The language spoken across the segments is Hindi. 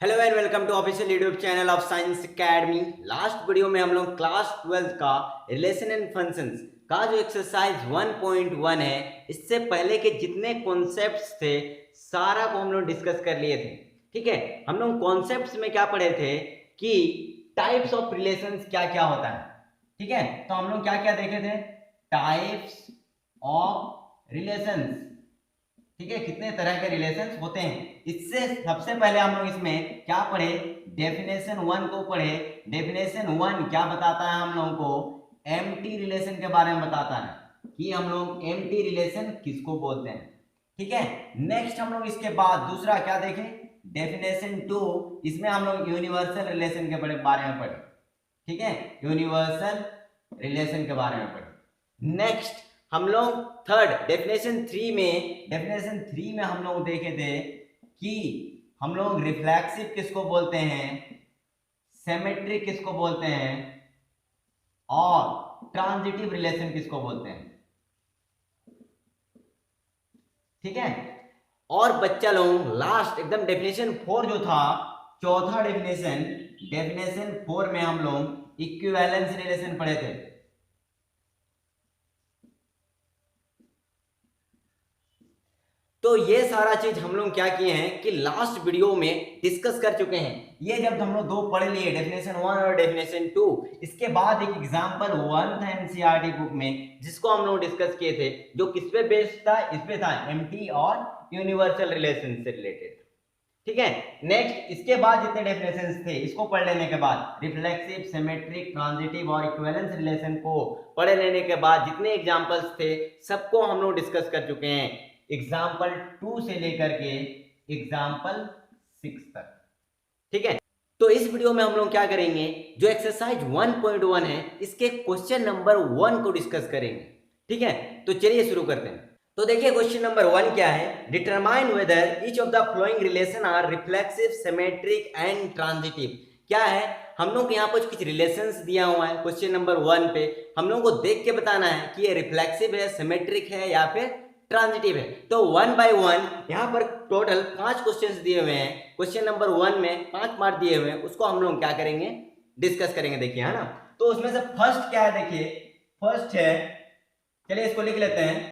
Hello and welcome to official YouTube channel of Science Academy. Last video में हम लोग क्लास 12 का रिलेशन एंड फंक्शंस का जो एक्सरसाइज 1.1 है, इससे पहले के जितने कॉन्सेप्ट्स थे सारा को हम लोग डिस्कस कर लिए थे। ठीक है, हम लोग कॉन्सेप्ट्स में क्या पढ़े थे कि टाइप्स ऑफ रिलेशंस क्या क्या होता है। ठीक है, तो हम लोग क्या क्या देखे थे, टाइप्स ऑफ रिलेशंस। ठीक है, कितने तरह के रिलेशंस होते हैं। इससे सबसे पहले हम लोग इसमें क्या पढ़े, डेफिनेशन 1 को पढ़े। डेफिनेशन 1 क्या बताता है हम लोगों को, एम्प्टी रिलेशन के बारे में बताता है कि हम लोग एम्प्टी रिलेशन किसको बोलते हैं। ठीक है, नेक्स्ट हम लोग इसके बाद दूसरा क्या देखें, डेफिनेशन 2। इसमें हम लोग यूनिवर्सल रिलेशन के बारे में पढ़े। ठीक है, यूनिवर्सल रिलेशन के बारे में पढ़े। नेक्स्ट हम लोग थर्ड डेफिनेशन 3 में हम लोग देखे थे कि हम लोग रिफ्लेक्सिव किसको बोलते हैं, सिमेट्रिक किसको बोलते हैं, और ट्रांजिटिव रिलेशन किसको बोलते हैं। ठीक है, और बच्चा लोग लास्ट एकदम डेफिनेशन 4 जो था, चौथा डेफिनेशन 4 में हम लोग इक्विवेलेंस रिलेशन पढ़े थे। तो ये सारा चीज हम लोग क्या किए हैं कि लास्ट वीडियो में डिस्कस कर चुके हैं। ये जब हम लोग दो पढ़ लिए, डेफिनेशन 1 और डेफिनेशन 2, इसके बाद एक एग्जांपल 1 था एनसीईआरटी बुक में जिसको हम लोग डिस्कस किए थे, जो किस पे बेस्ड था, इस पे था, एम्प्टी और यूनिवर्सल रिलेशन से रिलेटेड। ठीक है, नेक्स्ट इसके बाद जितने डेफिनेशंस थे इसको पढ़ लेने के बाद, रिफ्लेक्सिव, सिमेट्रिक, ट्रांजिटिव और इक्विवेलेंस रिलेशन को पढ़ लेने के बाद जितने एग्जांपल्स थे सबको हम लोग डिस्कस कर चुके हैं, एग्जाम्पल 2 से लेकर के एग्जाम्पल 6 तक। ठीक है, तो इस वीडियो में हम लोग क्या करेंगे, जो एक्सरसाइज 1.1 है इसके क्वेश्चन नंबर 1 को डिस्कस करेंगे। ठीक है, तो चलिए शुरू करते हैं। तो देखिए क्वेश्चन नंबर 1 क्या है, determine whether each of the following relation are reflexive, symmetric and transitive. क्या है, हम लोग यहाँ पर कुछ रिलेशंस दिया हुआ है क्वेश्चन नंबर 1 पे, हम लोग को देख के बताना है कि ये रिफ्लेक्सिव है, सिमेट्रिक है या फिर ट्रांजिटिव है। तो 1 बाय 1 यहाँ पर टोटल 5 क्वेश्चंस दिए हुए हैं। क्वेश्चन नंबर 1 में 5 मार्क दिए हुए हैं, उसको हम लोग क्या करेंगे, डिस्कस करेंगे। देखिए है ना, तो उसमें से फर्स्ट क्या है, देखिए फर्स्ट है, चलिए इसको लिख लेते हैं।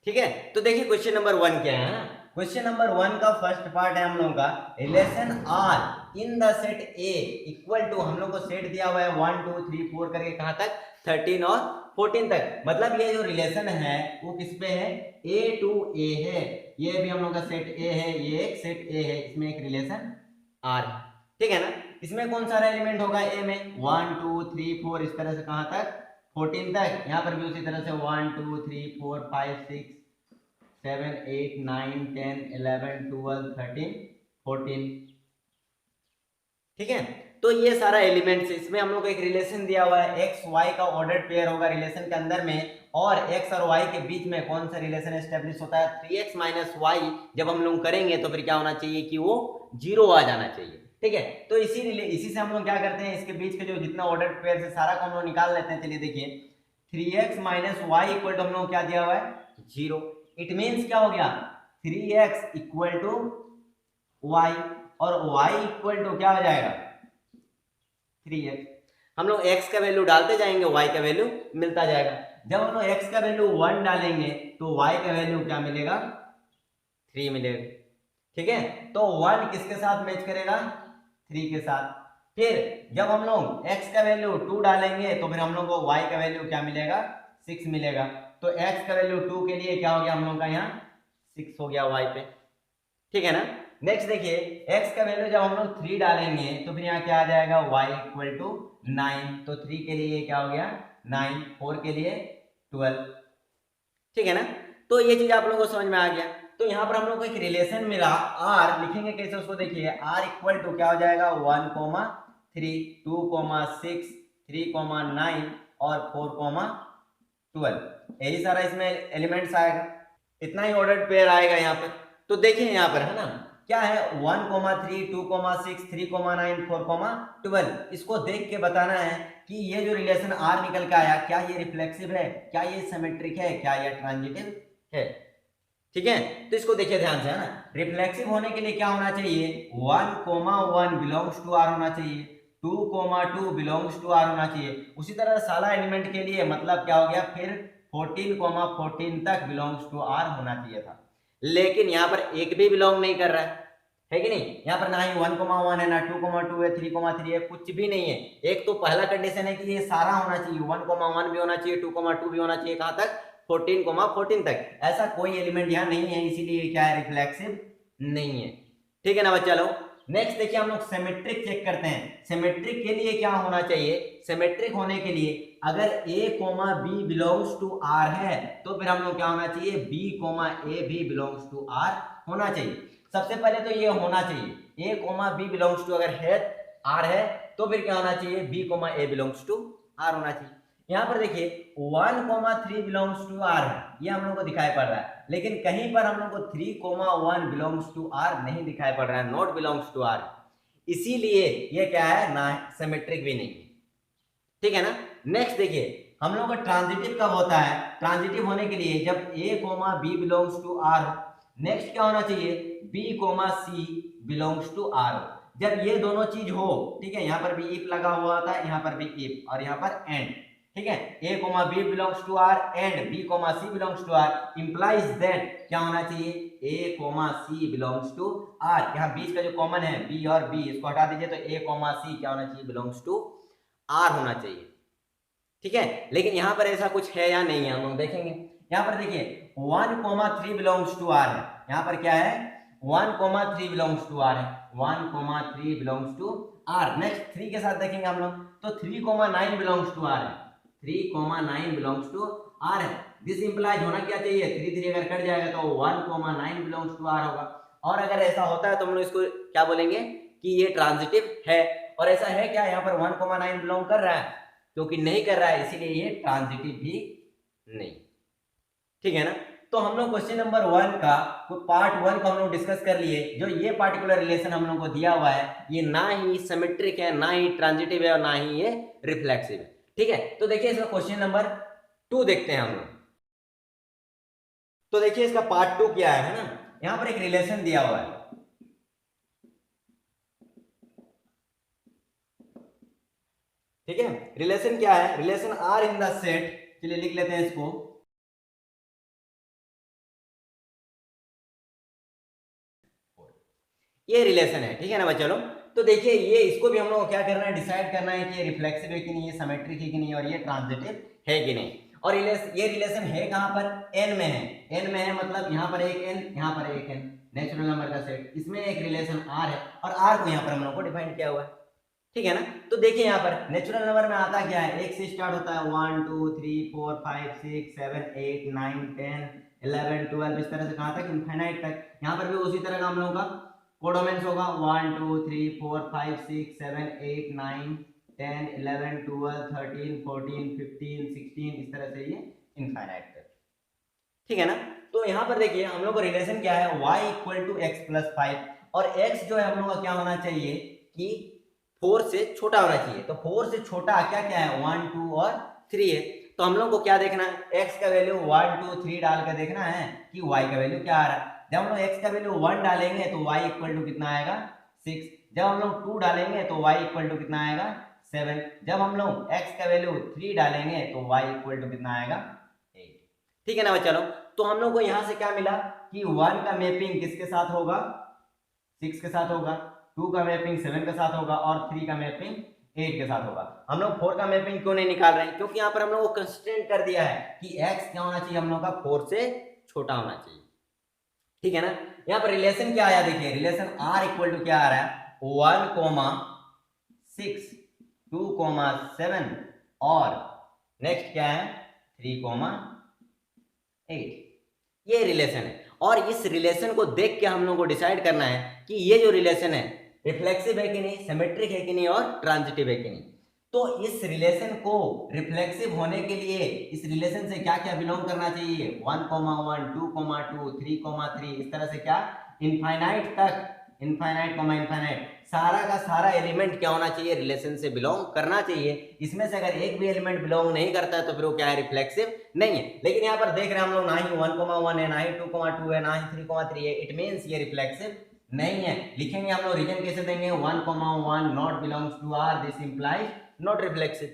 ठीक है, तो देखिए क्वेश्चन नंबर 1 क्या है ना, क्वेश्चन नंबर 1 का फर्स्ट पार्ट है हम लोगों का, relation R in the set A equal to, हम लोग को सेट दिया हुआ है 1 2 3 4 करके, कहां तक, 13 और 14 तक। मतलब ये जो रिलेशन है वो किस पे है, ए टू ए है। ये भी हम लोग का सेट ए है, ये एक सेट ए है, इसमें एक रिलेशन आर है। ठीक है ना, इसमें कौन सारा एलिमेंट होगा, ए में 1 2 3 4, इस तरह से कहां तक, 14 तक। यहाँ पर भी उसी तरह से 1 2 3 4 5 6 7 8 9 10 11 12 13 14। ठीक है, तो ये सारा एलिमेंट्स, इसमें हम लोग को एक रिलेशन दिया हुआ है, एक्स वाई का ऑर्डर्ड पेयर होगा रिलेशन के अंदर में, और एक्स और वाई के बीच में कौन सा रिलेशन एस्टेब्लिश होता है, 3x माइनस वाई। जब हम लोग करेंगे तो फिर क्या होना चाहिए कि वो 0 आ जाना चाहिए। ठीक है, तो इसी से हम लोग क्या करते हैं, इसके बीच के जो जितना ऑर्डर्ड पेयर है सारा को हम लोग निकाल लेते हैं। चलिए देखिए, 3x minus Y equal to हम लोग क्या दिया हुआ है, 0। इट मीन्स क्या हो गया, 3x इक्वल टू वाई, और y इक्वल टू क्या हो जाएगा, 3x। हम लोग x का वैल्यू डालते जाएंगे, y का वैल्यू मिलता जाएगा। जब हम लोग x का वैल्यू 1 डालेंगे तो y का वैल्यू क्या मिलेगा, 3 मिलेगा। ठीक है, तो 1 किसके साथ मैच करेगा, 3 के साथ। फिर जब हम लोग x का वैल्यू 2 डालेंगे तो फिर हम लोग को y का वैल्यू क्या मिलेगा, 6 मिलेगा। तो x का वैल्यू 2 के लिए क्या हो गया हम लोग का, यहाँ 6 हो गया y पे। ठीक है ना, नेक्स्ट देखिए, x का वैल्यू जब हम लोग 3 डालेंगे तो फिर यहाँ क्या आ जाएगा, y इक्वल टू 9। तो 3 के लिए क्या हो गया 9, 4 के लिए 12। ठीक है ना, तो ये चीज आप लोगों को समझ में आ गया। तो यहाँ पर हम लोग को एक रिलेशन मिला r, लिखेंगे कैसे उसको, देखिए r इक्वल टू क्या हो जाएगा, 1 3 2 6 3 9 और 4 12। यही सारा इसमें एलिमेंट्स आएगा, इतना ही ऑर्डर्ड पेयर आएगा यहाँ पर। तो देखिए यहाँ पर है ना, क्या है, 1 3 2 6 3 9 4 12। इसको देख के बताना है कि ये जो रिलेशन आर निकल के आया, क्या ये रिफ्लेक्सिव है, क्या ये सिमेट्रिक है, क्या ये ट्रांजिटिव है। ठीक है, तो इसको देखिए ध्यान से, है ना। रिफ्लेक्सिव होने के लिए क्या होना चाहिए, 1,1 बिलोंग्स टू आर होना चाहिए, 2,2 बिलोंग्स टू आर होना चाहिए। उसी तरह सारा एलिमेंट के लिए मतलब क्या हो गया, फिर 14,14 तक बिलोंग्स टू आर होना चाहिए था। लेकिन यहाँ पर एक भी बिलोंग नहीं कर रहा है कि नहीं। यहाँ पर ना ही 1,1 है, ना 2,2 है, 3,3 है, कुछ भी नहीं है। एक तो पहला कंडीशन है कि ये सारा होना चाहिए, 1,1 भी होना चाहिए, 2,2 भी होना चाहिए, कहां तक, 14,14 तक। ऐसा कोई एलिमेंट यहाँ नहीं है, इसीलिए क्या है, रिफ्लेक्सिव नहीं है। ठीक है ना बच्चा लोग। नेक्स्ट देखिए हम लोग सिमेट्रिक चेक करते हैं। सिमेट्रिक के लिए क्या होना चाहिए, सिमेट्रिक होने के लिए अगर a, b belongs to r है तो फिर हम लोग क्या होना चाहिए, b, a भी बिलोंग्स टू r होना चाहिए। सबसे पहले तो ये होना चाहिए, a, b बिलोंग्स टू अगर है r है तो फिर क्या होना चाहिए, b, a belongs to r होना चाहिए। यहाँ पर देखिए 1,3 बिलोंग्स टू r है, ये हम लोग को दिखाई पड़ रहा है, लेकिन कहीं पर हम लोग को 3,1 बिलोंग्स टू r नहीं दिखाई पड़ रहा है, नॉट बिलोंग्स टू r, इसीलिए ये क्या है, ना सिमेट्रिक भी नहीं। ठीक है ना। नेक्स्ट देखिए हम लोग का ट्रांजिटिव कब होता है, ट्रांजिटिव होने के लिए जब a, b belongs to r। Next क्या होना चाहिए, b, c belongs to r। जब ये दोनों चीज हो, ठीक है, यहाँ पर भी इफ लगा हुआ था, यहाँ पर भी इफ, और यहाँ पर एंड। ठीक है, a, b belongs to r and b, c belongs to r implies that क्या होना चाहिए, a, c belongs to r। यहाँ बीच का जो कॉमन है b और b, इसको हटा दीजिए, तो a, c क्या होना चाहिए, बिलोंग्स टू r होना चाहिए। ठीक है, लेकिन यहाँ पर ऐसा कुछ है या नहीं है, हम लोग देखेंगे। यहाँ पर देखिए 1,3 बिलोंग्स टू r है, यहाँ पर क्या है, 1,3 बिलोंग्स टू r है, 1,3 बिलोंग्स टू r। नेक्स्ट 3 के साथ देखेंगे हम लोग, तो 3,9 बिलोंग्स टू r है, 3,9 बिलोंग्स टू r है। दिस इंप्लाइज होना क्या चाहिए, 3 3 अगर कट जाएगा तो 1,9 बिलोंग्स टू r होगा। और अगर ऐसा होता है तो हम लोग इसको क्या बोलेंगे कि ये ट्रांजिटिव है। और ऐसा है क्या, यहाँ पर 1,9 बिलोंग कर रहा है, क्योंकि नहीं कर रहा है इसीलिए ये ट्रांजिटिव भी नहीं। ठीक है ना। तो हम लोग क्वेश्चन नंबर 1 का पार्ट 1 को हम लोग डिस्कस कर लिए। जो ये पार्टिकुलर रिलेशन हम लोग को दिया हुआ है, ये ना ही सिमेट्रिक है, ना ही ट्रांजिटिव है, और ना ही ये रिफ्लेक्सिव है। ठीक है, तो देखिए इसका क्वेश्चन नंबर 2 देखते हैं हम लोग। तो देखिए इसका पार्ट 2 क्या है ना, यहाँ पर एक रिलेशन दिया हुआ है। ठीक है, रिलेशन क्या है, relation R in the set, चलिए लिख लेते हैं इसको। ये रिलेशन है, ठीक है ना बच्चों लोग। तो देखिए ये, इसको भी हम लोग क्या करना है, डिसाइड करना है कि ये रिफ्लेक्सिव है कि नहीं, ये सिमेट्रिक है कि नहीं, और ये ट्रांजिटिव है कि नहीं। और ये रिलेशन है कहां पर, n में है। n में है मतलब यहाँ पर एक n, यहाँ पर एक n, नेचुरल नंबर का सेट, इसमें एक रिलेशन r है, और r को यहाँ पर हम लोग को डिफाइन किया हुआ है। ठीक है ना। तो देखिए यहाँ पर नेचुरल नंबर में आता क्या है, एक से स्टार्ट होता है, 1 2 3 4 5 6 7 8 9 10 11 12, इस तरह से कहां तक, इनफाइनाइट तक। यहाँ पर भी उसी तरह का हम लोगों का कोडोमेंस होगा, 1 2 3 4 5 6 7 8 9 10 11 12 13 14 15 16, इस तरह से ये इनफाइनाइट तक। ठीक है ना। तो यहाँ पर देखिए हम लोग को रिलेशन क्या है, y equal to X plus 5, और x जो है हम लोग का क्या होना चाहिए कि 4 से छोटा होना चाहिए। तो 4 से छोटा क्या क्या है, 1 2 और 3 है। तो हम लोग को क्या देखना है, x का वैल्यू 1 2 3 डाल कर देखना है कि y का वैल्यू क्या आ रहा है। जब हम लोग x का वैल्यू 1 डालेंगे तो y इक्वल टू कितना आएगा, 6। जब हम लोग 2 डालेंगे तो y इक्वल टू कितना आएगा, 7। जब हम लोग x का वैल्यू 3 डालेंगे तो y इक्वल टू कितना आएगा, 8। ठीक है ना बच्चा लोग। तो हम लोग को यहाँ से क्या मिला कि 1 का मैपिंग किसके साथ होगा, 6 के साथ होगा, 2 का मैपिंग 7 के साथ होगा, और 3 का मैपिंग 8 के साथ होगा। हम लोग 4 का मैपिंग क्यों नहीं निकाल रहे हैं, क्योंकि यहाँ पर हम लोग को कंस्ट्रेंट कर दिया है कि x क्या होना चाहिए, हम लोग का 4 से छोटा होना चाहिए। ठीक है ना। यहाँ पर रिलेशन क्या आया, देखिए रिलेशन r इक्वल टू क्या आ रहा है, 1 6 2 7, और नेक्स्ट क्या है, 3 8। ये रिलेशन है, और इस रिलेशन को देख के हम लोग को डिसाइड करना है कि ये जो रिलेशन है रिफ्लेक्सिव है कि नहीं, सिमेट्रिक है कि नहीं, और ट्रांजिटिव है कि नहीं। तो इस रिलेशन को रिफ्लेक्सिव होने के लिए इस रिलेशन से क्या क्या बिलोंग करना चाहिए, 1 1 2 2 3 3, इस तरह से क्या इनफाइनाइट तक इनफाइनाइट कॉमा इनफाइनाइट, सारा का सारा एलिमेंट क्या होना चाहिए, रिलेशन से बिलोंग करना चाहिए। इसमें से अगर एक भी एलिमेंट बिलोंग नहीं करता है तो फिर वो क्या है, रिफ्लेक्सिव नहीं है। लेकिन यहाँ पर देख रहे हैं हम लोग ना ही 1,1 है, ना ही 2,2 है, ना ही 3,3 है, इट मींस ये रिफ्लेक्सिव नहीं है। लिखेंगे हम लोग रीजन कैसे देंगे, 1,1 not belongs to R, this implies not reflexive.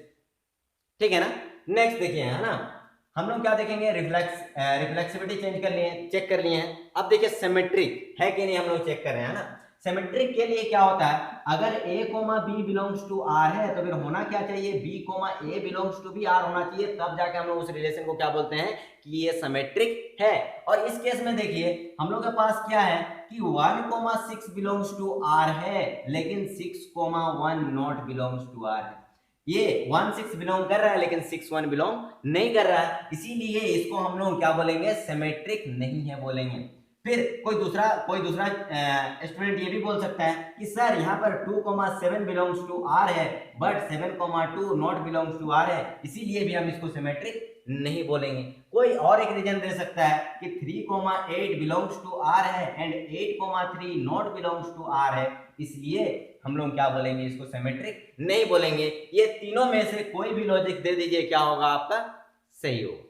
ठीक है ना। नेक्स्ट देखिए, है ना, हम लोग क्या देखेंगे, रिफ्लेक्सिविटी चेंज कर लिए, चेक कर लिए हैं। अब देखिए सिमेट्रिक है कि नहीं, हम लोग चेक कर रहे हैं ना। सिमेट्रिक के लिए क्या होता है, अगर a comma B belongs to R है तो फिर होना क्या चाहिए, b comma A belongs to B R होना चाहिए, तब जाके हम लोग उस रिलेशन को क्या बोलते हैं कि ये सिमेट्रिक है। और इस केस में देखिए हम लोग के पास क्या है कि 1,6 बिलोंग्स टू आर है, लेकिन 6,1 नॉट बिलोंग्स टू आर है। ये 1,6 बिलोंग कर रहा है लेकिन 6,1 बिलोंग नहीं कर रहा है, इसीलिए इसको हम लोग क्या बोलेंगे, सिमेट्रिक नहीं है बोलेंगे। फिर कोई दूसरा स्टूडेंट ये भी बोल सकता है कि सर यहाँ पर 2,7 बिलोंग्स टू आर है but 7,2 not belongs to R है, इसीलिए भी हम इसको सिमेट्रिक नहीं बोलेंगे। कोई और एक रीजन दे सकता है कि 3,8 बिलोंग्स टू आर है and 8,3 not belongs to R है, इसलिए हम लोग क्या बोलेंगे, इसको सिमेट्रिक नहीं बोलेंगे। ये तीनों में से कोई भी लॉजिक दे दीजिए, क्या होगा आपका, सही होगा।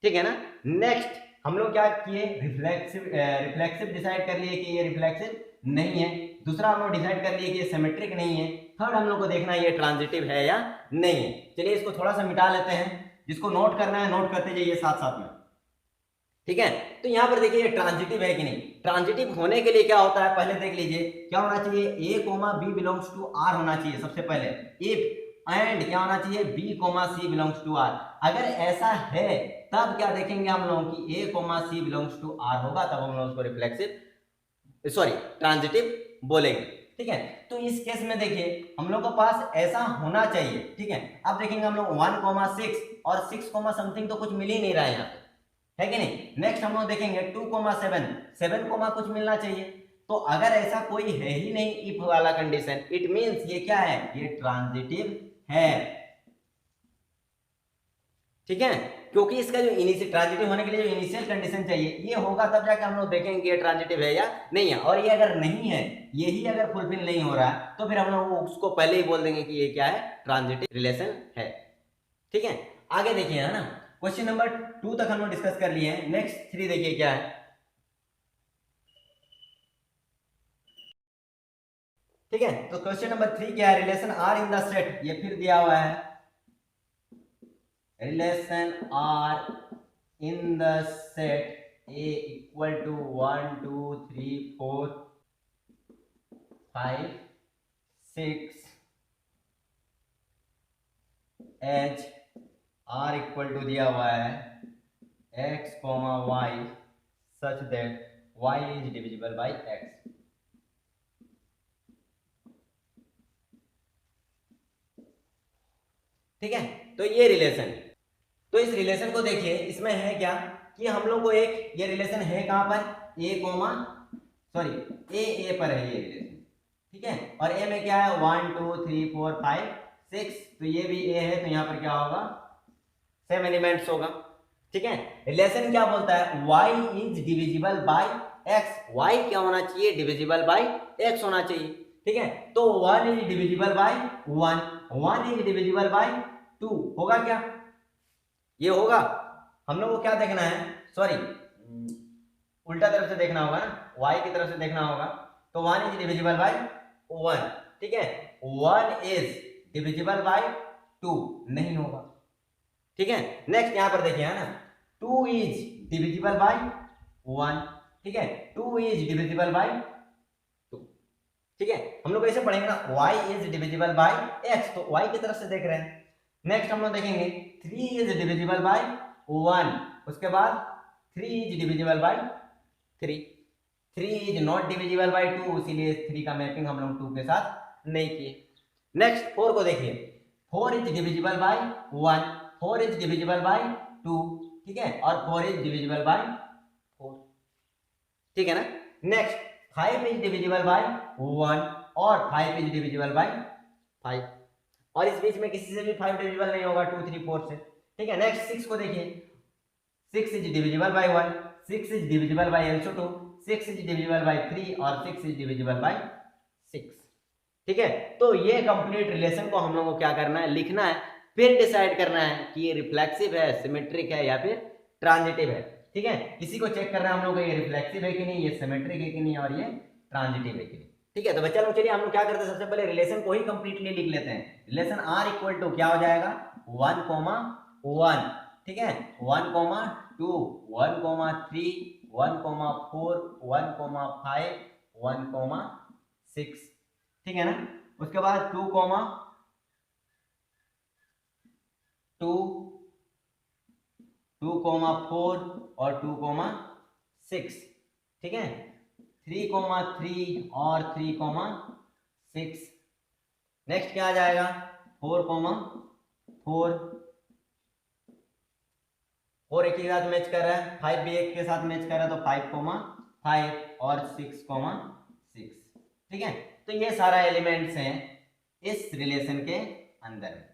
ठीक है ना। नेक्स्ट हम लोग क्या किए, रिफ्लेक्सिव डिसाइड कर लिए कि ये रिफ्लेक्सिव नहीं है। दूसरा हम लोग डिसाइड कर लिए कि ये सिमेट्रिक नहीं है। थर्ड हम लोग को देखना है ये ट्रांजिटिव है या नहीं है। चलिए इसको थोड़ा सा मिटा लेते हैं, जिसको नोट करना है नोट करते जाइए साथ साथ में। ठीक है, तो यहां पर देखिए ट्रांजिटिव है कि नहीं। ट्रांजिटिव होने के लिए क्या होता है, पहले देख लीजिए क्या होना चाहिए, a comma B belongs to R होना चाहिए सबसे पहले, इफ एंड क्या होना चाहिए, b comma C belongs to R. अगर ऐसा है तब क्या देखेंगे हम लोग कि a comma C belongs to R होगा, तब हम लोग उसको रिफ्लेक्सिव सॉरी ट्रांजिटिव बोलेंगे। ठीक है, तो इस केस में देखिए हम लोग के पास ऐसा होना चाहिए। ठीक है, अब देखेंगे हम लोग 1,6 और 6, समथिंग तो कुछ मिल ही नहीं रहा है यहाँ पे, है कि नहीं। नेक्स्ट हम लोग देखेंगे 2,7, 7, कुछ मिलना चाहिए। तो अगर ऐसा कोई है ही नहीं इफ वाला कंडीशन, इट मींस ये क्या है, ये ट्रांजिटिव है। ठीक है, क्योंकि इसका जो इनिशियल ट्रांजिटिव होने के लिए जो इनिशियल कंडीशन चाहिए ये होगा, तब जाके हम लोग देखेंगे ये ट्रांजिटिव है या नहीं है। और ये अगर नहीं है, यही अगर फुलफिल नहीं हो रहा है, तो फिर हम लोग उसको पहले ही बोल देंगे कि ये क्या है, ट्रांजिटिव रिलेशन है। ठीक है, आगे देखिए, है ना, क्वेश्चन नंबर 2 तक हम लोग डिस्कस कर लिए हैं। नेक्स्ट 3 देखिए क्या है। ठीक है, तो क्वेश्चन नंबर 3 क्या है, relation R in the set, ये फिर दिया हुआ है, relation R in the set A equal to 1 2 3 4 5 6 H R equal to दिया हुआ है x, y such that y is divisible by x। ठीक है, तो ये रिलेशन, तो इस रिलेशन को देखिए, इसमें है क्या कि हम लोग को एक ये रिलेशन है कहां पर, ए पर है ये रिलेशन। ठीक है, और ए में क्या है, 1 2 3 4 5 6, तो ये भी ए है, तो यहां पर क्या होगा, सेम एलिमेंट्स होगा। ठीक है, रिलेशन क्या बोलता है, y is divisible by x, y क्या होना चाहिए, डिविजिबल बाय x होना चाहिए। ठीक है, तो 1 is divisible by 1, 1 is divisible by 2 होगा क्या, ये होगा। हम लोग को क्या देखना है, सॉरी उल्टा तरफ से देखना होगा ना, y की तरफ से देखना होगा, तो 1 इज डिविजिबल बाय 1। ठीक है, 1 इज डिविजिबल बाय 2 नहीं होगा। ठीक है, नेक्स्ट यहां पर देखिए, है ना, 2 इज डिविजिबल बाय 1। ठीक है, 2 इज डिविजिबल बाय 2। ठीक है, हम लोग ऐसे पढ़ेंगे ना, y is divisible by x, तो y की तरफ से देख रहे हैं। नेक्स्ट हम लोग देखेंगे 3 इज डिविजिबल बाय 1, उसके बाद 3 is divisible by 3, 3 is not divisible by 2, इसीलिए 3 का मैपिंग हम लोग 2 के साथ नहीं किए। नेक्स्ट 4 को देखिए, 4 is divisible by 1, 4 is divisible by 2। ठीक है, और 4 इज डिविजिबल बाय 4। ठीक है ना। नेक्स्ट 5 इज डिविजिबल बाय 1 और 5 इज डिविजिबल बाय 5, और इस बीच में किसी से भी 5 डिविजिबल नहीं होगा 2 3 4 से। ठीक है, नेक्स्ट 6 को देखिए, 6 is divisible by 1, 6 is divisible by also 2, 6 is divisible by 3 और 6 इज डिविजिबल बाय 6। ठीक है, तो ये कंप्लीट रिलेशन को हम लोगों को क्या करना है, लिखना है, फिर डिसाइड करना है कि ये रिफ्लेक्सिव है, सिमेट्रिक है या फिर ट्रांजिटिव है। ठीक है, इसी को चेक करना है हम लोग को, ये रिफ्लेक्सिव है कि नहीं, ये सिमेट्रिक है कि नहीं और ये ट्रांजिटिव है कि नहीं। ठीक है, तो बच्चा लोग चलिए हम लोग क्या करते हैं, सबसे पहले रिलेशन को ही कंप्लीटली लिख लेते हैं। रिलेशन आर इक्वल टू क्या हो जाएगा 1,1। ठीक है, 1,2, 1,3, 1,4, 1,5, 1,6। ठीक है ना, उसके बाद 2, 2,4 और 2,6। ठीक है, 3,3 और 3,6। नेक्स्ट क्या आ जाएगा 4,4, 4 एक के साथ मैच कर रहा है, 5 भी एक के साथ मैच कर रहा है, तो 5,5 और 6,6। ठीक है, तो ये सारा एलिमेंट्स हैं इस रिलेशन के अंदर में।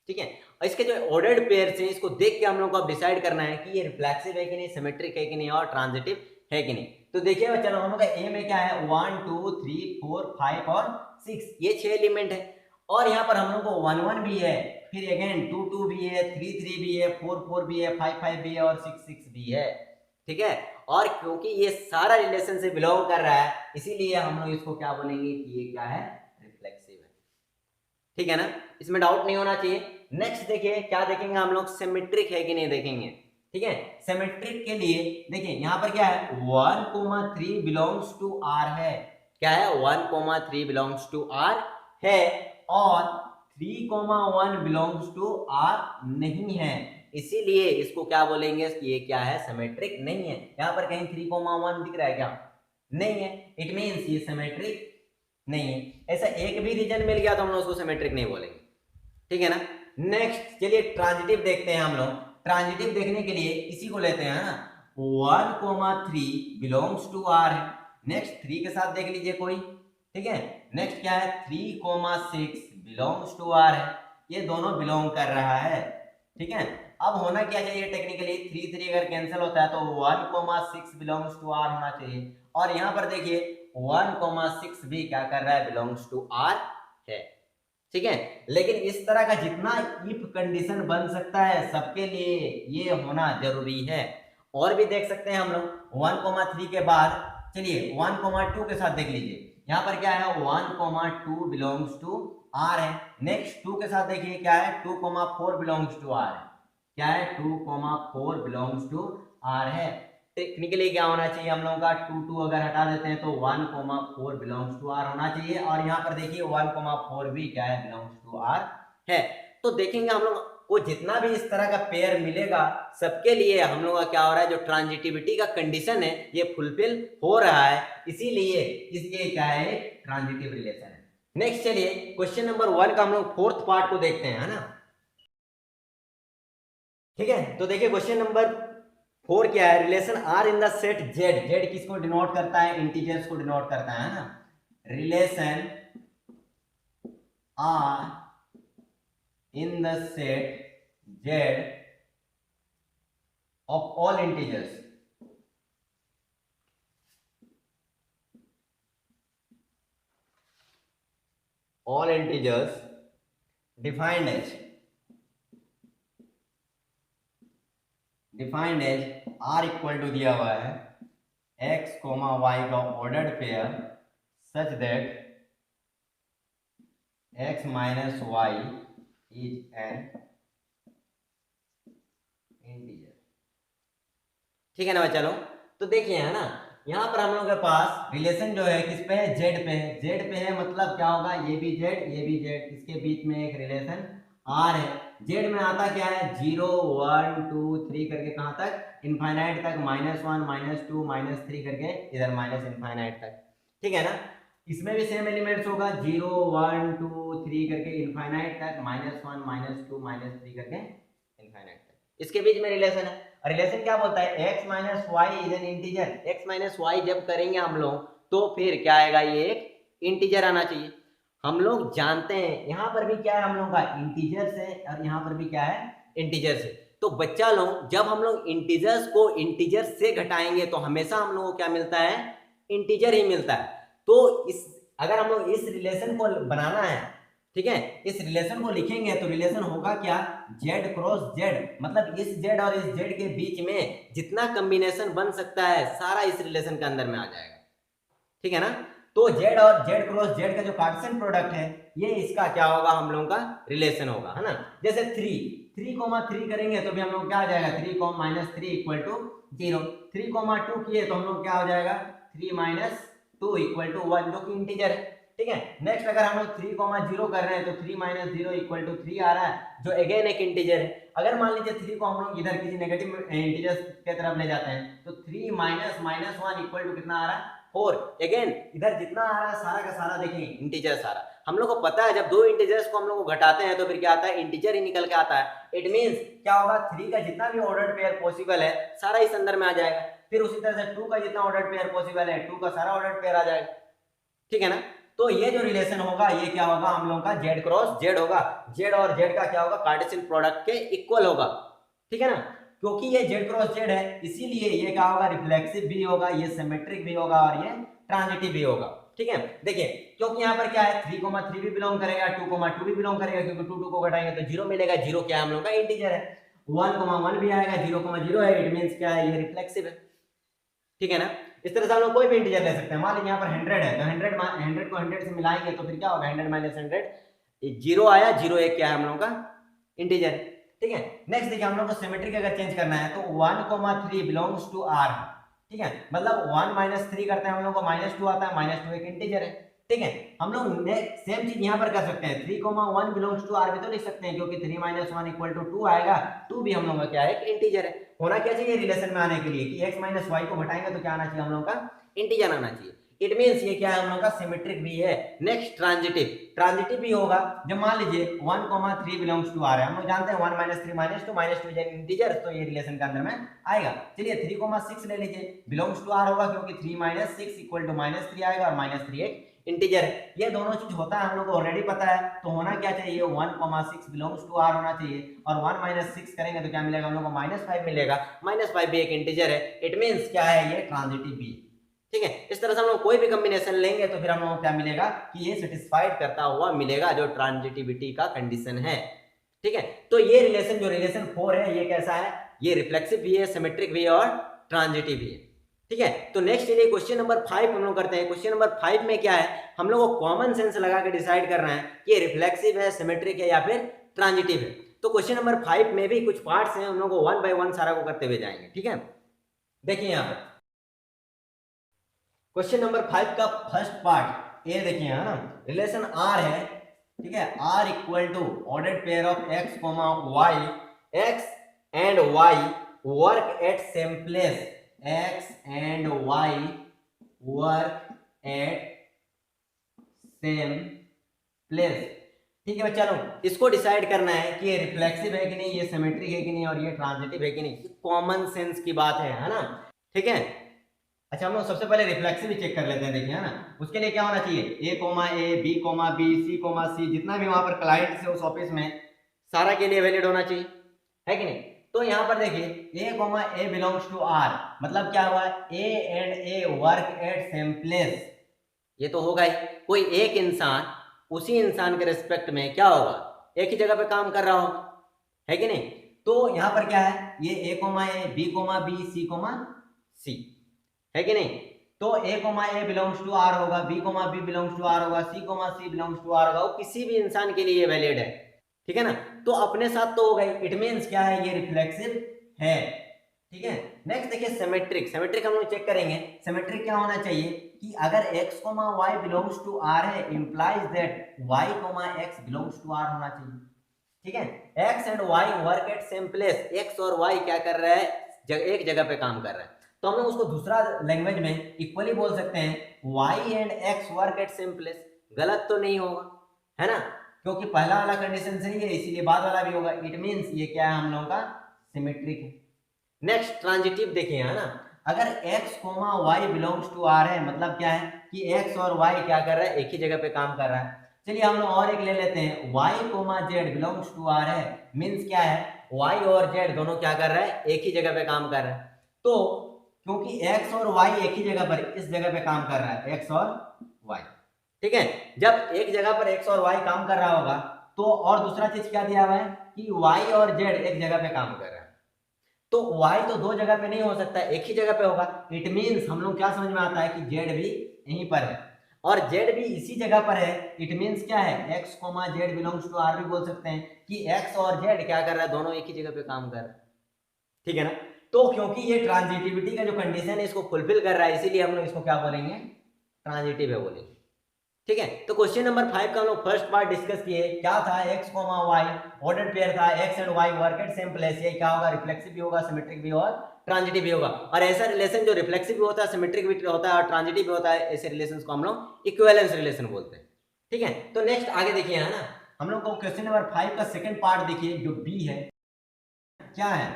ठीक है, और इसके जो ऑर्डर्ड पेयर्स हैं इसको देख के हम लोग को अब डिसाइड करना है कि ये रिफ्लेक्सिव है कि नहीं, सिमेट्रिक है कि नहीं और ट्रांजिटिव है कि नहीं। तो देखिए चलो हम लोग का ए में क्या है 1, 2, 3, 4, 5 और 6, ये 6 एलिमेंट है। और यहाँ पर हम लोग को 1, 1 भी है, फिर अगेन 2, 2 भी है, 3, 3 भी है, 4, 4 भी है, 5, 5 भी है और 6, 6 भी है। ठीक है, और क्योंकि ये सारा रिलेशन से बिलोंग कर रहा है इसीलिए हम लोग इसको क्या बोलेंगे कि ये क्या है, रिफ्लेक्सिव है। ठीक है ना, इसमें डाउट नहीं होना चाहिए। नेक्स्ट देखिए क्या देखेंगे हम लोग, सिमेट्रिक है कि नहीं देखेंगे। ठीक है, सिमेट्रिक के लिए देखिए यहाँ पर क्या है 1,3 बिलोंग्स टू आर है, क्या है 1,3 बिलोंग्स टू आर है और 3,1 बिलोंग्स टू आर नहीं है, इसीलिए इसको क्या बोलेंगे कि ये क्या है, सिमेट्रिक नहीं है। यहाँ पर कहीं 3,1 दिख रहा है क्या, नहीं है, इट मींस ये सिमेट्रिक नहीं है। ऐसा एक भी रीजन मिल गया तो हम लोग उसको सिमेट्रिक नहीं बोलेंगे। ठीक है ना, नेक्स्ट चलिए ट्रांजिटिव देखते हैं हम लोग। ट्रांजिटिव देखने के लिए इसी को लेते हैं ना, 1,3 बिलोंग्स टू आर है, नेक्स्ट 3 के साथ देख लीजिए कोई। ठीक है, नेक्स्ट क्या है 3,6 बिलोंग्स टू आर है, ये दोनों बिलोंग कर रहा है। ठीक है, अब होना क्या चाहिए टेक्निकली, 3, 3 अगर कैंसिल होता है तो 1,6 बिलोंग्स टू आर होना चाहिए, और यहाँ पर देखिए 1,6 भी क्या कर रहा है, बिलोंग्स टू आर है। ठीक है, लेकिन इस तरह का जितना इफ कंडीशन बन सकता है सबके लिए ये होना जरूरी है। और भी देख सकते हैं हम लोग 1,3 के बाद चलिए 1,2 के साथ देख लीजिए, यहाँ पर क्या है 1,2 बिलोंग्स टू आर है। नेक्स्ट 2 के साथ देखिए क्या है 2,4 बिलोंग्स टू आर है, क्या है 2,4 बिलोंग्स टू आर है। टेक्निकली क्या होना चाहिए हम लोगों का 2, 2 अगर हटा देते हैं तो 1,4 बिलोंग्स टू आर होना चाहिए, और यहाँ पर देखिए 1,4 भी क्या है, बिलोंग्स टू आर है। तो देखेंगे हम लोग को जितना भी इस तरह का पेयर मिलेगा सबके लिए हम लोग का क्या हो रहा है, जो ट्रांजिटिविटी का कंडीशन है ये फुलफिल हो रहा है, इसीलिए इसके क्या है, ट्रांजिटिव रिलेशन है। नेक्स्ट चलिए क्वेश्चन नंबर 1 का हम लोग फोर्थ पार्ट को देखते हैं, है ना। ठीक है, तो देखिए क्वेश्चन नंबर 4 क्या है, relation R in the set Z, Z किसको डिनोट करता है, इंटीजर्स को डिनोट करता है ना। Relation R in the set Z of all integers, all integers defined as R equal to दिया हुआ है x, y का ordered pair such that x minus y is an integer. ठीक है ना बच्चा लोग, तो देखिए है ना यहाँ पर हम लोग के पास रिलेशन जो है किस पे है, जेड पे है। जेड पे है मतलब क्या होगा, ये भी जेड ये भी जेड, इसके बीच में एक रिलेशन आर है। जेड में आता क्या है 0, 1, 2, 3 करके कहाँ तक, इनफाइनाइट तक, -1, -2, -3 करके इधर माइनस इनफाइनाइट तक। ठीक है ना, इसमें भी सेम एलिमेंट्स होगा 0, 1, 2, 3 करके इनफाइनाइट तक, -1, -2, -3 करके इनफाइनाइट तक, इसके बीच में रिलेशन है। रिलेशन क्या बोलता है, x minus Y is an integer. x minus Y जब करेंगे हम लोग तो फिर क्या आएगा, ये एक इंटीजर आना चाहिए। हम लोग जानते हैं यहाँ पर भी क्या है हम लोग का इंटीजर से, और यहाँ पर भी क्या है इंटीजर से। तो बच्चा लोग जब हम लोग इंटीजर्स को इंटीजर से घटाएंगे तो हमेशा हम लोग को क्या मिलता है, इंटीजर ही मिलता है। तो इस अगर हम लोग इस रिलेशन को बनाना है, ठीक है, इस रिलेशन को लिखेंगे तो रिलेशन होगा क्या, z क्रॉस z, मतलब इस z और इस z के बीच में जितना कॉम्बिनेशन बन सकता है सारा इस रिलेशन के अंदर में आ जाएगा, ठीक है ना। तो z और z क्रॉस z का जो कार्टेशियन प्रोडक्ट है ये इसका क्या होगा, हम लोगों का रिलेशन होगा, है ना। जैसे 3 करेंगे तो भी हम लोग क्या आ जाएगा, 3 माइनस 3 इक्वल टू 0। 3 2 किए तो हम लोग क्या हो जाएगा, 3 माइनस 2 इक्वल टू 1, जो कि इंटीजर है, ठीक है। नेक्स्ट अगर हम लोग 3 0 कर रहे हैं तो 3 माइनस 0 इक्वल टू 3 आ रहा है, जो अगेन एक इंटीजर है। अगर मान लीजिए 3 को हम लोग इधर किसी नेगेटिव इंटीजर के तरफ ले जाते हैं तो 3 माइनस माइनस 1 इक्वल टू कितना आ रहा है, 4। अगेन इधर जितना आ रहा है सारा का सारा देखिए इंटीजर सारा। हम लोग को पता है जब दो इंटीजर्स को हम लोग को घटाते हैं तो फिर क्या आता है, इंटीजर ही निकल के आता है। इट मींस क्या होगा, 3 का जितना भी ऑर्डर्ड पेयर पॉसिबल है सारा इस अंदर में आ जाएगा। फिर उसी तरह से 2 का जितना ऑर्डर्ड पेयर पॉसिबल है 2 का सारा ऑर्डर्ड पेयर आ जाएगा, ठीक है ना। तो ये जो रिलेशन होगा ये क्या होगा, हम लोगों का z क्रॉस z होगा। z और z का क्या होगा, कार्टेशियन प्रोडक्ट के इक्वल होगा, ठीक है ना। क्योंकि ये z क्रॉस z है इसीलिए ये क्या होगा, रिफ्लेक्सिव भी होगा, ये सिमेट्रिक भी होगा और ये ट्रांजिटिव भी होगा, ठीक है। देखिए क्योंकि यहाँ पर क्या है, 3 3 भी बिलोंग करेगा, 2 2 भी बिलोंग करेगा, क्योंकि 2 को घटाएंगे तो 0 मिलेगा। 0 क्या है, हम लोग का इंटीजर है। 1 1 भी आएगा, 0 0 है, इट मींस क्या है, ये रिफ्लेक्सिव है, ठीक है ना। इस तरह से हम लोग कोई भी इंटीजर ले सकते हैं। मान लीजिए यहाँ पर 100 है तो 100 को 100 से मिलाएंगे तो फिर क्या होगा, 100 माइनस 100, 0 आया, 0 एक क्या है, हम लोग का इंटीजर, ठीक है। नेक्स्ट देखिए हम लोग को सिमेट्री अगर चेंज करना है तो 1 3 बिलोंग्स टू r, ठीक है, मतलब 1 माइनस 3 करते हैं हम लोग को -2 आता है, -2 एक इंटीजर है, ठीक है। हम लोग सेम चीज यहाँ पर कर सकते हैं, 3 1 बिलोंग्स टू r भी तो लिख सकते हैं, क्योंकि 3 - 1 इक्वल टू 2 आएगा, 2 भी हम लोग का क्या है, एक इंटीजर है। होना क्या चाहिए रिलेशन में आने के लिए कि x माइनस वाई को घटाएंगे तो क्या आना चाहिए, हम लोग का इंटीजर आना चाहिए। इट मींस ये क्या है, हम लोग का सिमेट्रिक भी है। नेक्स्ट ट्रांजिटिव भी होगा। जब मान लीजिए 1 3 बिलोंग्स टू r है, हम लोग जानते हैं 1 - 3 -2 -2 इंटीजर, तो ये रिलेशन के अंदर में आएगा। चलिए 3 6 ले लीजिए, बिलोंग्स टू r होगा, क्योंकि 3 - 6 इक्वल टू -3 आएगा और -3 एक इंटीजर है। ये दोनों चीज होता है हम लोग को ऑलरेडी पता है, तो होना क्या चाहिए, 1 6 बिलोंग्स टू r होना चाहिए, और 1 - 6 करेंगे तो क्या मिलेगा, हम लोग को -5 मिलेगा। -5 भी एक इंटीजर है, इट मींस क्या है, ये ट्रांजिटिव भी, ठीक है। इस तरह से हम लोग कोई भी कॉम्बिनेशन लेंगे तो फिर हम लोग को क्या मिलेगा कि ये सेटिस्फाइड करता हुआ मिलेगा, जो ट्रांजिटिविटी का कंडीशन है, ठीक है। तो ये रिलेशन जो रिलेशन 4 है ये कैसा है, ये रिफ्लेक्सिव भी है, सिमेट्रिक भी है और ट्रांजिटिव भी है, ठीक है। तो नेक्स्ट चलिए क्वेश्चन नंबर 5 हम लोग करते हैं। क्वेश्चन नंबर 5 में क्या है, हम लोग को कॉमन सेंस लगा के डिसाइड करना है कि ये रिफ्लेक्सिव है, सिमेट्रिक है या फिर ट्रांजिटिव है। तो क्वेश्चन नंबर 5 में भी कुछ पार्ट्स हैं, हम लोग को 1 बाय 1 सारा को करते हुए जाएंगे, ठीक है। देखिए यहाँ पर क्वेश्चन नंबर 5 का फर्स्ट पार्ट ए देखिए, है ना, रिलेशन r है, ठीक है, r equal to ordered pair of x y, x and y work at same place, x and y work at same place, ठीक है बच्चा लोग। इसको डिसाइड करना है कि ये रिफ्लेक्सिव है कि नहीं, ये सिमेट्रिक है कि नहीं, और ये ट्रांजिटिव है कि नहीं। कॉमन सेंस की बात है ना, ठीक है। अच्छा हम लोग सबसे पहले रिफ्लेक्सिव भी चेक कर लेते हैं, देखिए, है ना। उसके लिए क्या होना चाहिए, a, b, b, c, जितना भी वहां पर क्लाइंट्स है उस ऑफिस में सारा के लिए वैलिड होना चाहिए, है कि नहीं। तो यहाँ पर देखिए a बिलोंग्स टू r, मतलब क्या हुआ, a and a work at same place, ये तो होगा ही। कोई एक इंसान उसी इंसान के रिस्पेक्ट में क्या होगा, एक ही जगह पे काम कर रहा होगा, है कि नहीं। तो यहाँ पर क्या है, ये a, b, c, है कि नहीं। तो a बिलोंग्स टू r होगा, b बिलोंग्स टू r होगा, c बिलोंग्स टू r होगा, वो किसी भी इंसान के लिए वैलिड है, ठीक है ना। तो अपने साथ तो हो गई, इट मींस क्या है, ये रिफ्लेक्सिव है, ठीक है। नेक्स्ट देखिए सिमेट्रिक हम लोग चेक करेंगे। सिमेट्रिक क्या होना चाहिए कि अगर x, y belongs to r है, implies that y, x belongs to r होना चाहिए, ठीक है। x and y work at same place, x और y क्या कर रहा है, एक जगह पे काम कर रहा है, तो हम लोग उसको दूसरा लैंग्वेज में इक्वली बोल सकते हैं y and x work at same place. गलत तो नहीं होगा, है ना, क्योंकि पहला वाला कंडीशन सही है इसीलिए बाद वाला भी होगा। इट मींस ये क्या है, हम लोगों का सिमेट्रिक है। नेक्स्ट ट्रांजिटिव देखिए, है ना, अगर x, y belongs to r है, मतलब क्या है कि x और y क्या कर रहा है, एक ही जगह पे काम कर रहा है। चलिए हम लोग और एक ले लेते हैं, y, z belongs to r है, मींस क्या है, y और z दोनों क्या कर रहा है, एक ही जगह पे काम कर रहा है। तो क्योंकि x और y एक ही जगह पर इस जगह पे काम कर रहा है, x और y, ठीक है। जब एक जगह पर x और y काम कर रहा होगा तो और दूसरा चीज क्या दिया हुआ है कि y और z एक जगह पे काम कर रहा है। तो y तो दो जगह पे नहीं हो सकता, एक ही जगह पे होगा। इट मींस हम लोग क्या समझ में आता है कि z भी यहीं पर है और z भी इसी जगह पर है। इट मींस क्या है, x, z belongs to r भी बोल सकते हैं कि x और z क्या कर रहा है, दोनों एक ही जगह पे काम कर रहा है, ठीक है ना। तो क्योंकि ये ट्रांजिटिविटी का जो कंडीशन है इसको फुलफिल कर रहा है, इसीलिए हम लोग इसको क्या बोलेंगे, ट्रांजिटिव है बोलेंगे, ठीक है। तो क्वेश्चन नंबर 5 का हम लोग फर्स्ट पार्ट डिस्कस किए, क्या था, x, y ऑर्डर्ड पेयर था, x and y work at same place. ये क्या होगा, रिफ्लेक्सिव भी होगा, सिमेट्रिक भी और ट्रांजिटिव भी होगा। और ऐसा रिलेशन जो रिफ्लेक्सिव भी होता है, सिमेट्रिक भी होता है और ट्रांजिटिव भी होता है, ऐसे रिलेशंस को हम लोग इक्विवेलेंस रिलेशन बोलते हैं, ठीक है। तो नेक्स्ट आगे देखिए, है ना, हम लोग को क्वेश्चन नंबर 5 का सेकंड पार्ट देखिए जो बी है, क्या है,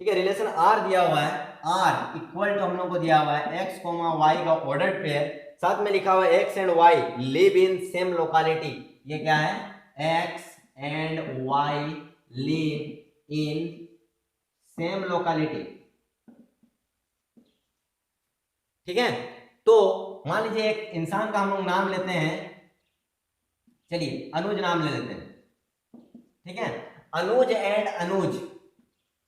ठीक है। रिलेशन आर दिया हुआ है, आर इक्वल टू हम लोग को दिया हुआ है x, y का ऑर्डर्ड पेयर, साथ में लिखा हुआ है x and y live in same locality. ये क्या है, x and y live in same locality, ठीक है। तो मान लीजिए एक इंसान का हम लोग नाम लेते हैं, चलिए अनुज नाम ले लेते हैं, ठीक है। Anuj and Anuj,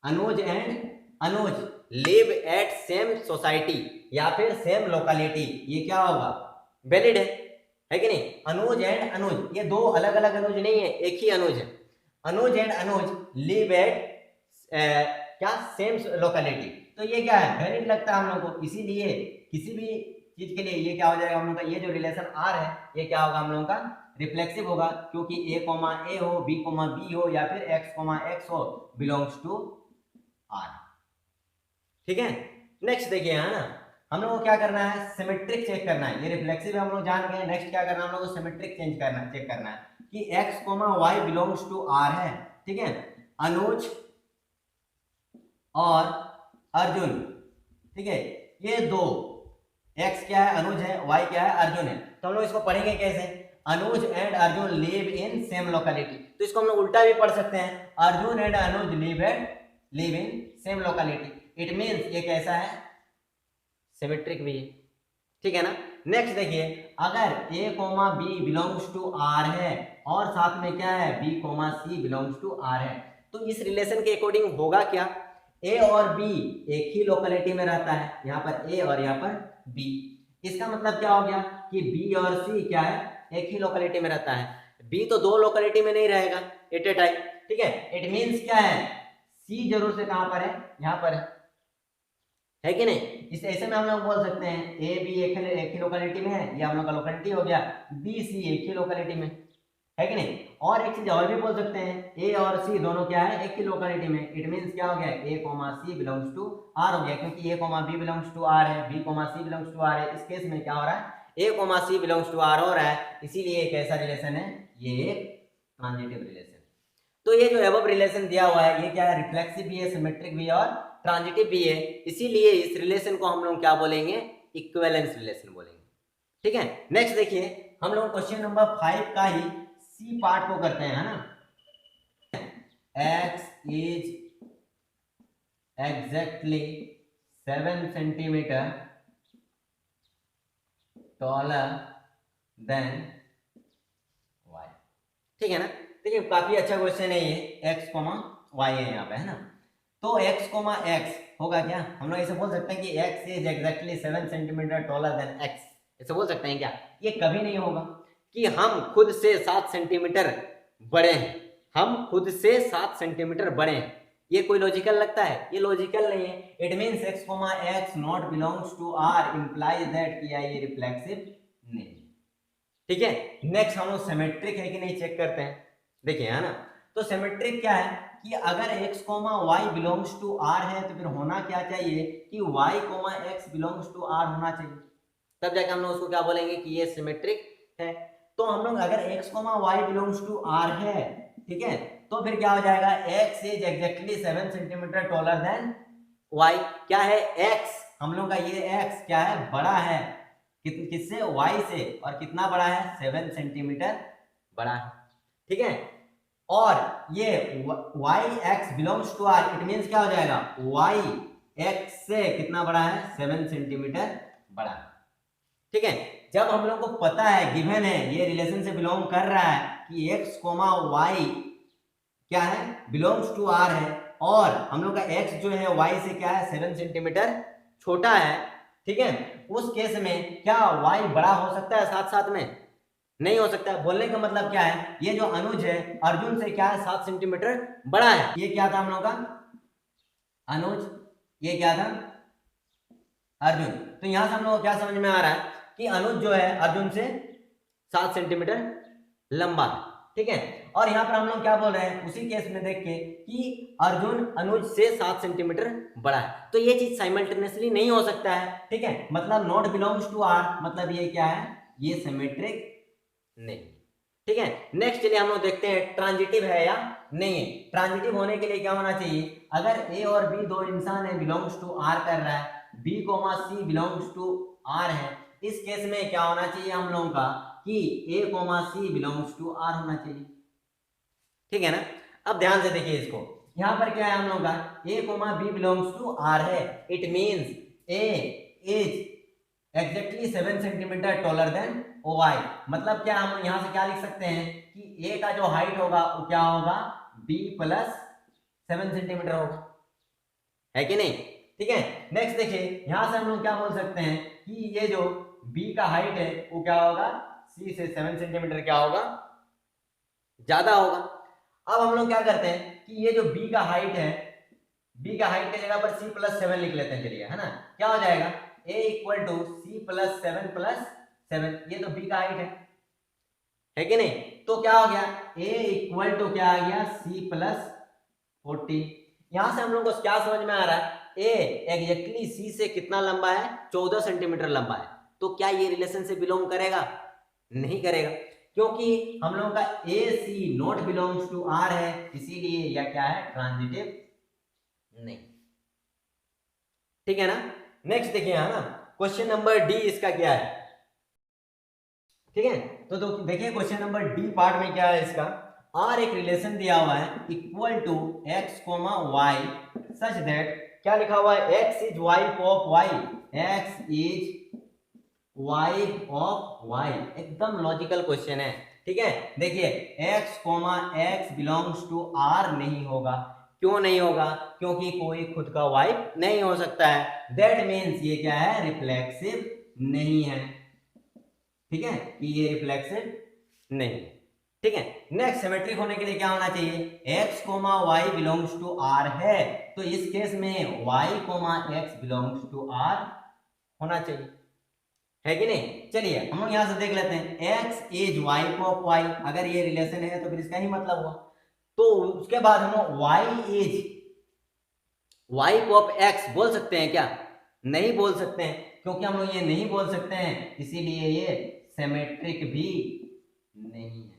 Anuj and Anuj live at same society या फिर सेम लोकेलिटी, ये क्या होगा, वैलिड है कि नहीं। अनुज एंड अनुज, ये दो अलग अलग अनुज नहीं है, एक ही अनुज है। Anuj and Anuj live eight क्या, सेम लोकेलिटी, तो ये क्या है, वैलिड लगता है हम लोग को। इसीलिए किसी भी चीज के लिए ये क्या हो जाएगा हम लोग का, ये जो रिलेशन आर है ये क्या होगा हम लोगों का, रिफ्लेक्सिव होगा, क्योंकि a, a हो, b, b हो या फिर x, हो, बिलोंग्स टू आर, ठीक है। नेक्स्ट देखिए, है ना, हम लोग को क्या करना है, सिमेट्रिक चेक करना है। ये रिफ्लेक्सिव है हम लोग जान गए, नेक्स्ट क्या करना है, हम लोग को सिमेट्रिक चेंज करना है, चेक करना है कि x, y belongs to r है, ठीक है। अनुज और अर्जुन, ठीक है, ये दो, x क्या है, अनुज है, y क्या है, अर्जुन है। तो हम लोग इसको पढ़ेंगे कैसे, Anuj and Arjun live in same locality, तो इसको हम लोग उल्टा भी पढ़ सकते हैं, Arjun and Anuj live in same locality. It means ये कैसा है, सिमेट्रिक भी है, ठीक है ना। नेक्स्ट देखिए, अगर a, b belongs to r है और साथ में क्या है, b, c belongs to r है, तो इस रिलेशन के अकॉर्डिंग होगा क्या, a और b एक ही लोकेलिटी में रहता है, यहाँ पर a और यहाँ पर b। इसका मतलब क्या हो गया कि b और c क्या है, एक ही लोकेलिटी में रहता है। b तो दो लोकेलिटी में नहीं रहेगा एट ए टाइम, ठीक है। इट मींस क्या है, c जरूर से कहां पर है, यहाँ पर है कि नहीं। इस ऐसे में हम लोग बोल सकते हैं ए बी एक ही लोकेलिटी में है, ये हम लोग का लोकेलिटी हो गया, बी सी एक ही लोकेलिटी में है कि नहीं। और एक चीज और भी बोल सकते हैं, ए और सी दोनों क्या है, एक ही लोकेलिटी में। इट मींस क्या हो गया, A, C belongs to R हो गया, क्योंकि A, B belongs to R है, B, C belongs to R है। इस केस में क्या हो रहा है, A, C belongs to R हो रहा है, इसीलिए एक ऐसा रिलेशन है, ये एक ट्रांजिटिव रिलेशन। तो ये जो एबव रिलेशन दिया हुआ है ये क्या है, रिफ्लेक्सिव भी है, सिमेट्रिक भी है और ट्रांजिटिव भी है, इसीलिए इस रिलेशन को हम लोग क्या बोलेंगे, इक्विवेलेंस रिलेशन बोलेंगे, ठीक है। नेक्स्ट देखिए, हम लोग क्वेश्चन नंबर 5 का ही सी पार्ट को करते हैं, है ना। x is exactly 7 centimetre taller then y, ठीक है ना। देखिए काफी अच्छा क्वेश्चन है ये, x, y है यहाँ पे, है ना। तो x, x होगा क्या, हम लोग ऐसे बोल सकते हैं कि x is exactly 7 centimetre taller then x, ऐसे बोल सकते हैं क्या। ये कभी नहीं होगा कि हम खुद से 7 सेंटीमीटर बड़े हैं, हम खुद से 7 सेंटीमीटर बड़े हैं, ये कोई लॉजिकल लगता है, ये लॉजिकल नहीं है। It means x, x not belongs to r implies that कि ये रिफ्लेक्सिव नहीं, ठीक है। नेक्स्ट हम लोग सिमेट्रिक है कि नहीं चेक करते हैं, देखिए, है ना। तो सिमेट्रिक क्या है कि अगर x, y belongs to r है तो फिर होना क्या चाहिए कि y, x belongs to r होना चाहिए, तब जाके हम लोग उसको क्या बोलेंगे कि ये सिमेट्रिक है। तो हम लोग अगर x, y belongs to r है, ठीक है, तो फिर क्या हो जाएगा, x is exactly 7 centimetre taller then y। क्या है, x हम लोग का ये x क्या है, बड़ा है किससे, y से, और कितना बड़ा है, 7 सेंटीमीटर बड़ा है, ठीक है। और ये Y X belongs to R, it means क्या हो जाएगा, वाई एक्स से कितना बड़ा है, 7 सेंटीमीटर बड़ा। ठीक है, जब हम लोग को पता है, गिवन है, ये रिलेशन से बिलोंग कर रहा है कि एक्स कोमा वाई क्या है, बिलोंग्स टू आर है, और हम लोग का एक्स जो है वाई से क्या है, 7 सेंटीमीटर छोटा है। ठीक है, उस केस में क्या वाई बड़ा हो सकता है साथ साथ में, नहीं हो सकता है। बोलने का मतलब क्या है, ये जो अनुज है अर्जुन से क्या है, 7 सेंटीमीटर बड़ा है। ये क्या था हम लोग का, अनुज, ये क्या था, अर्जुन। तो यहां से हम लोग को क्या समझ में आ रहा है कि अनुज जो है अर्जुन से 7 सेंटीमीटर लंबा है। ठीक है, और यहाँ पर हम लोग क्या बोल रहे हैं, उसी केस में देख के कि अर्जुन अनुज से 7 सेंटीमीटर बड़ा है, तो ये चीज साइमल्टेनियसली नहीं हो सकता है। ठीक है, मतलब नॉट बिलोंग्स टू आर, मतलब ये क्या है, ये सिमेट्रिक नहीं। ठीक है, नेक्स्ट चलिए हम लोग देखते हैं ट्रांजिटिव है या नहीं है। ट्रांजिटिव होने के लिए क्या होना चाहिए, अगर ए और बी दो इंसान है, बिलोंग्स टू आर कर रहा है, B comma C belongs to R है, इस केस में क्या होना चाहिए हम लोगों का कि A comma C belongs to R होना चाहिए। ठीक है ना, अब ध्यान से देखिए इसको, यहां पर क्या है हम लोग का, A comma B belongs to R है, it means A is exactly 7 centimetre taller than O Y. मतलब क्या, हम यहां से क्या लिख सकते हैं कि ए का जो हाइट होगा वो क्या होगा, बी प्लस 7 सेंटीमीटर होगा, है कि नहीं। ठीक है, नेक्स्ट देखिए, यहां से हम लोग क्या बोल सकते हैं कि ये जो बी का हाइट है वो क्या होगा, सी से 7 सेंटीमीटर क्या होगा, ज्यादा होगा। अब हम लोग क्या करते हैं कि ये जो बी का हाइट है, बी का हाइट की जगह पर सी प्लस 7 लिख लेते हैं, चलिए, है ना, क्या हो जाएगा, A equal to C plus 7 plus 7, ये तो बी का हाइट है कि नहीं। तो क्या हो गया, ए इक्वल टू क्या आ गया, सी प्लस 40। यहां से हम लोग को क्या समझ में आ रहा है, ए एग्जैक्टली सी से कितना लंबा है, 14 सेंटीमीटर लंबा है। तो क्या ये रिलेशन से बिलोंग करेगा, नहीं करेगा, क्योंकि हम लोगों का ए सी नॉट बिलोंग्स टू आर है, इसीलिए यह क्या है, ट्रांजिटिव नहीं। ठीक है ना, नेक्स्ट देखिए, है ना, क्वेश्चन नंबर डी इसका क्या है। ठीक है, तो देखिए क्वेश्चन नंबर डी पार्ट में क्या है इसका, आर एक रिलेशन दिया हुआ है equal to X comma Y such that, क्या लिखा हुआ है, X is wife of Y, X is wife of Y, एकदम लॉजिकल क्वेश्चन है। ठीक है, देखिए X comma X belongs to R नहीं होगा, क्यों नहीं होगा, क्योंकि कोई खुद का वाइफ नहीं हो सकता है, दैट मीन्स ये क्या है, रिफ्लेक्सिव नहीं है। ठीक है, कि ये रिफ्लेक्सिव नहीं। ठीक है, नेक्स्ट सिमेट्रिक होने के लिए क्या होना चाहिए, x comma y belongs to r है, तो इस केस में y comma x belongs to r होना चाहिए, है कि नहीं। चलिए हम लोग यहां से देख लेते हैं, x is wife of y, अगर ये रिलेशन है तो फिर इसका ही मतलब हुआ। तो उसके बाद हम लोग y is wife of x बोल सकते हैं क्या, नहीं बोल सकते हैं, क्योंकि हम लोग ये नहीं बोल सकते हैं, इसीलिए ये सिमेट्रिक भी नहीं है।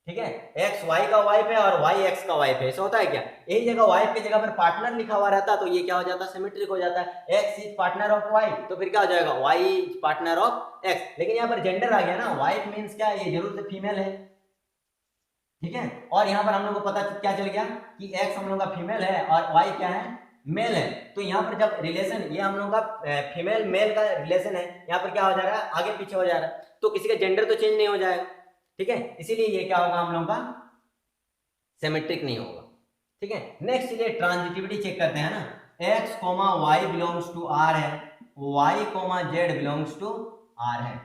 ठीक है, एक्स वाई का वाइफ है और वाई एक्स का वाइफ है, ऐसा होता है क्या, यही जगह वाइफ की जगह पर पार्टनर लिखा हुआ रहता तो ये क्या हो जाता, सिमेट्रिक हो जाता है, X is partner of Y, तो फिर क्या हो जाएगा, Y is partner of X. लेकिन यहाँ पर जेंडर आ गया ना, वाइफ मीन्स क्या, ये जरूर से फीमेल है। ठीक है, और यहाँ पर हम लोग को पता क्या चल गया कि एक्स हम लोग का फीमेल है और वाई क्या है, मेल है। तो यहाँ पर जब रिलेशन, ये हम लोग का फीमेल मेल का रिलेशन है, यहाँ पर क्या हो जा रहा है, आगे पीछे हो जा रहा है, तो किसी का जेंडर तो चेंज नहीं हो जाएगा। ठीक है, इसीलिए ये क्या होगा, हम लोगों का सिमेट्रिक नहीं होगा। ठीक है, नेक्स्ट चलिए ट्रांजिटिविटी चेक करते हैं ना, x comma Y belongs to R है, y comma Z belongs to R है।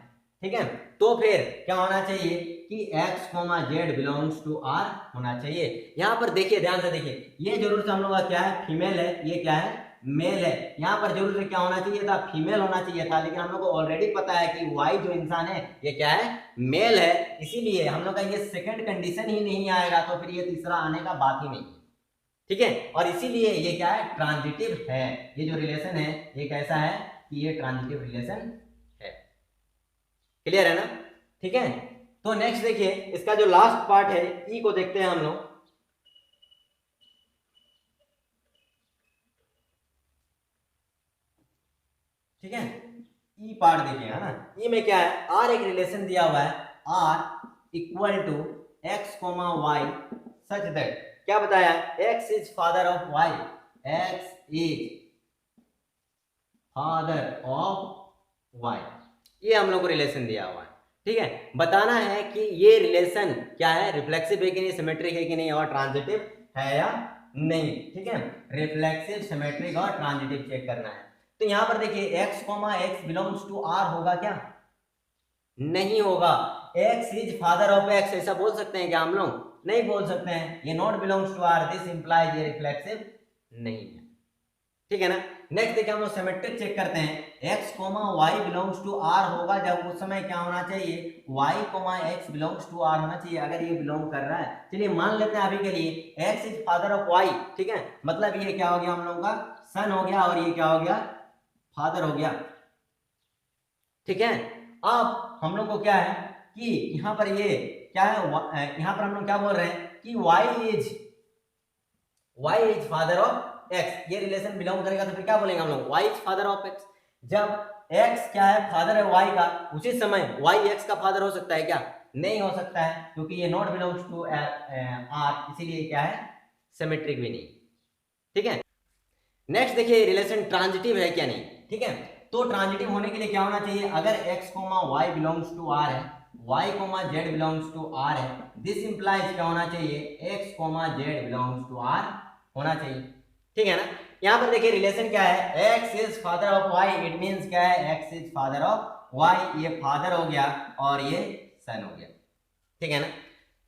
ठीक है, तो फिर क्या होना चाहिए कि x comma Z belongs to R होना चाहिए। यहां पर देखिए, ध्यान से देखिए, ये जरूर से हम लोग का क्या है, फीमेल है, ये क्या है, मेल है। यहाँ पर जरूर से क्या होना चाहिए था, फीमेल होना चाहिए था, लेकिन हम लोग को ऑलरेडी पता है कि वाई जो इंसान है ये क्या है, मेल है, इसीलिए हम लोग का ये सेकंड कंडीशन ही नहीं आएगा, तो फिर ये तीसरा आने का बात ही नहीं। ठीक है, और इसीलिए ये क्या है, ट्रांजिटिव है, ये जो रिलेशन है ये कैसा है कि ये ट्रांजिटिव रिलेशन है। क्लियर है ना। ठीक है, तो नेक्स्ट देखिए, इसका जो लास्ट पार्ट है ई को देखते हैं हम लोग। ठीक है, ई पार्ट देखिए, है ना, ई में क्या है, आर एक रिलेशन दिया हुआ है, R equal to x, y such that, क्या बताया, x is father of y, x is father of y, ये हम लोग को रिलेशन दिया हुआ है। ठीक है, बताना है कि ये रिलेशन क्या है, रिफ्लेक्सिव है कि नहीं, सिमेट्रिक है कि नहीं, और ट्रांजिटिव है या नहीं। ठीक है, रिफ्लेक्सिव, सिमेट्रिक और ट्रांजिटिव चेक करना है। तो यहां पर देखिए x, x belongs to r होगा क्या, नहीं होगा। x is father of x ऐसा बोल सकते हैं क्या हम लोग, नहीं बोल सकते हैं। ये not belongs to r, this implies ये रिफ्लेक्सिव नहीं है। ठीक है ना। नेक्स्ट देखिए हम लोग सिमेट्रिक चेक करते हैं, x, y belongs to r होगा जब उस समय क्या होना चाहिए, y, x belongs to r होना चाहिए। अगर ये बिलोंग कर रहा है, चलिए मान लेते हैं अभी के लिए x is father of y। ठीक है, मतलब ये क्या हो गया हम लोगों का, सन हो गया, और ये क्या हो गया, फादर हो गया। ठीक है, अब हम लोग को क्या है कि यहाँ पर ये क्या है, यहाँ पर हम लोग क्या बोल रहे हैं कि y is father of x, ये रिलेशन बिलोंग करेगा तो फिर क्या बोलेंगे हम लोग, y is father of x। जब x क्या है, फादर है y का, उसी समय y x का फादर हो सकता है क्या, नहीं हो सकता है, क्योंकि ये नॉट बिलोंग्स टू r, इसीलिए क्या है, सिमेट्रिक भी नहीं। ठीक है, नेक्स्ट देखिए रिलेशन ट्रांजिटिव है क्या नहीं। ठीक है, तो ट्रांजिटिव होने के लिए क्या होना चाहिए, अगर x, y belongs to r है, y, z belongs to r है, दिस इंप्लाइज क्या होना चाहिए, x, z belongs to r होना चाहिए। ठीक है ना। यहाँ पर देखिए रिलेशन क्या है, x is father of y, it means क्या है, x is father of y, ये फादर हो गया और ये सन हो गया। ठीक है ना।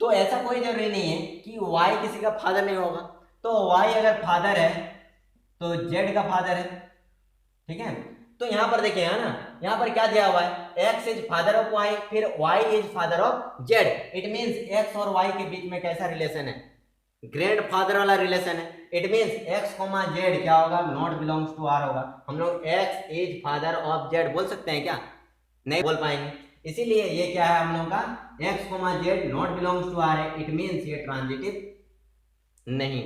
तो ऐसा कोई जरूरी नहीं है कि y किसी का फादर नहीं होगा, तो y अगर फादर है तो z का फादर है। ठीक है, तो यहां पर देखिए है ना, यहां पर क्या दिया हुआ है, x is father of y, फिर y is father of z, it means x और y के बीच में कैसा रिलेशन है, ग्रैंड फादर वाला रिलेशन है। इट मींस x, z क्या होगा, नॉट बिलोंग्स टू r होगा। हम लोग x is father of z बोल सकते हैं क्या, नहीं बोल पाएंगे, इसीलिए ये क्या है हम लोग का, x, z not belongs to r है, इट मींस ये ट्रांजिटिव नहीं।